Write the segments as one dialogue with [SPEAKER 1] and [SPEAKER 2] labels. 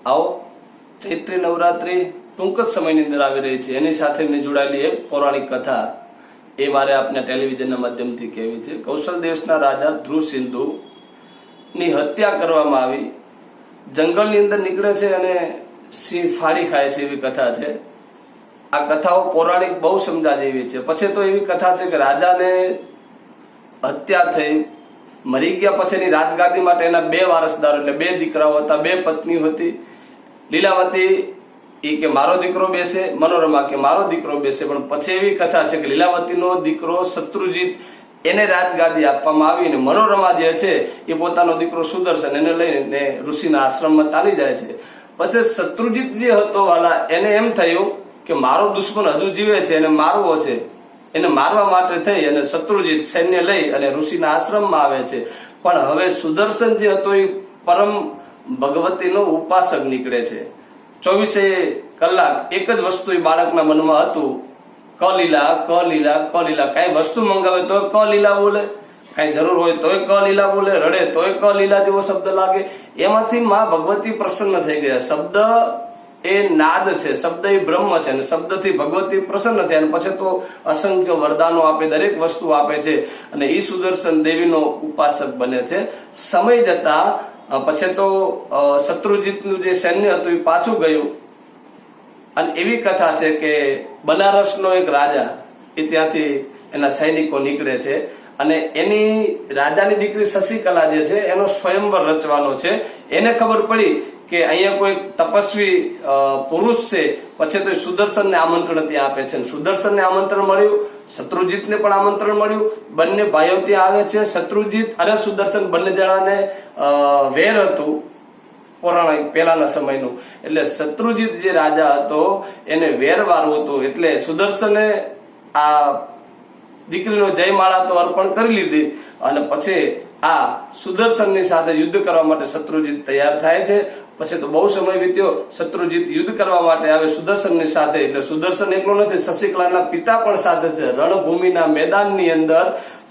[SPEAKER 1] આવો ચૈત્રી નવરાત્રી ટૂંક જ સમયની અંદર આવી રહી છે, એની સાથે જોડાયેલી એક પૌરાણિક કથા એ મારે આપને ટેલિવિઝનના માધ્યમથી કહેવી છે। કૌશલ દેશના રાજા ધ્રુવસિંધુ ની હત્યા કરવામાં આવી, જંગલની અંદર નીકળે છે અને સિંહ ફાડી ખાય છે એવી કથા છે। આ કથાઓ પૌરાણિક બહુ સમજા જેવી છે। પછી તો એવી કથા છે કે રાજાને હત્યા થઈ, મરી ગયા પછીની રાજગાદી માટે એના 2 વારસદારો એટલે 2 દીકરાઓ હતા, 2 પત્નીઓ હતી। લીલાવતી એ કે મારો દીકરો બેસે, મનોરમા કે મારો દીકરો બેસે, પણ પછી એવી કથા છે કે લીલાવતીનો દીકરો શત્રુજીત એને રાજગાદી આપવામાં આવી, અને મનોરમા જે છે એ પોતાનો દીકરો સુદર્શન એને લઈને ઋષિના આશ્રમમાં ચાલી જાય છે। પછી શત્રુજીત જે હતો વાલા એને એમ થયું કે મારો દુશ્મન હજુ જીવે છે, એને મારવો છે, એને મારવા માટે થઈ અને શત્રુજીત સૈન્ય લઈ અને ઋષિના આશ્રમમાં આવે છે। પણ હવે સુદર્શન જે હતો એ પરમ ભગવતીનો ઉપાસક નીકળે છે। 24 કલાક એક જ વસ્તુ એ બાળકના મનમાં હતું, કલીલા કલીલા કલીલા। કઈ વસ્તુ મંગાવે તો કલીલા બોલે, કઈ જરૂર હોય તોય કલીલા બોલે, રડે તોય કલીલા જેવો શબ્દ લાગે। એમાંથી માં ભગવતી પ્રસન્ન થઈ ગયા। શબ્દ એ નાદ છે, શબ્દ એ બ્રહ્મ છે, અને શબ્દથી ભગવતી પ્રસન્ન થયા, અને પછી તો અસંખ્ય વરદાનો આપે, દરેક વસ્તુ આપે છે, અને ઈ સુદર્શન દેવીનો ઉપાસક બને છે। સમય જતા પછી તો શત્રુજીતનું જે સૈન્ય હતું એ પાછું ગયું, અને એવી કથા છે કે બનારસનો એક રાજા એ ત્યાંથી એના સૈનિકો નીકળે છે, અને એની રાજાની દીકરી શશિકલા જે છે એનો સ્વયંવર રચવાનો છે। એને ખબર પડી કે અહીંયા કોઈ તપસ્વી પુરુષ છે, પછી તો સુદર્શનને આમંત્રણ ત્યાં આપે છે। સુદર્શનને આમંત્રણ મળ્યું, શત્રુજીતને પણ આમંત્રણ મળ્યું, બંને ભાઈઓ ત્યાં આવે છે। શત્રુજીત અને સુદર્શન બંને જણાને વેર હતું પૌરાણિક પહેલાના સમયનું, એટલે શત્રુજીત જે રાજા હતો એને વેર વાળું હતું, એટલે સુદર્શને આ દીકરીનો જયમાળા તો અર્પણ કરી લીધી, અને પછી આ સુદર્શનની સાથે યુદ્ધ કરવા માટે શત્રુજીત તૈયાર થાય છે। પછી તો બહુ સમય વીત્યો, શત્રુજીત યુદ્ધ કરવા માટે આવે સુદર્શનની સાથે, એટલે સુદર્શન એકલો નથી, શશિકલાના પિતા પણ સાથે છે। રણભૂમિના મેદાનની અંદર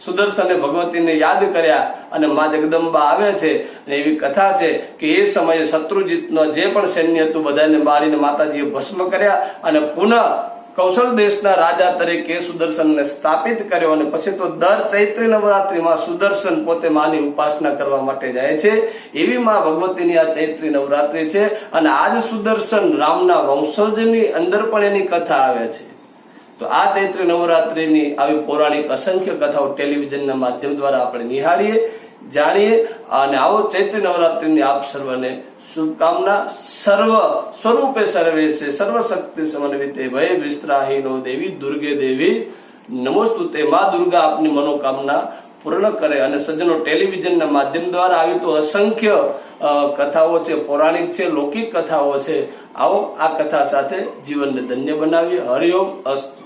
[SPEAKER 1] સુદર્શને ભગવતીને યાદ કર્યા, અને મા જગદંબા આવે છે, અને એવી કથા છે કે એ સમયે શત્રુજીતનો જે પણ સૈન્ય હતું બધાને મારીને માતાજીએ ભસ્મ કર્યા, અને પુનઃ કૌશલ દેશના રાજા તરીકે સુદર્શનને સ્થાપિત કર્યો। અને પછી તો દર ચૈત્રી નવરાત્રીમાં સુદર્શન પોતે માની ઉપાસના કરવા માટે જાય છે। એવી માં ભગવતીની આ ચૈત્રી નવરાત્રી છે, અને આજ સુદર્શન રામના વંશજની અંદર પણ એની કથા આવે છે। તો આ ચૈત્રી નવરાત્રીની આવી પૌરાણિક અસંખ્ય કથાઓ ટેલિવિઝનના માધ્યમ દ્વારા આપણે નિહાળીએ, જાણીએ, અને આવો ચૈત્રી નવરાત્રીની આપ સર્વને શુભકામના। સર્વ સ્વરૂપે સર્વેશે સર્વશક્તિ સમન્વિતે ભય વિસ્ત્રાહીનો દેવી દુર્ગે દેવી નમોસ્તુતે। માં દુર્ગા આપની મનોકામના પૂર્ણ કરે। અને સજ્જનો ટેલિવિઝનના માધ્યમ દ્વારા આવી તો અસંખ્ય કથાઓ છે, પૌરાણિક છે, લૌકિક કથાઓ છે। આવો આ કથા સાથે જીવનને ધન્ય બનાવીએ। હરિઓમ અસ્તુ।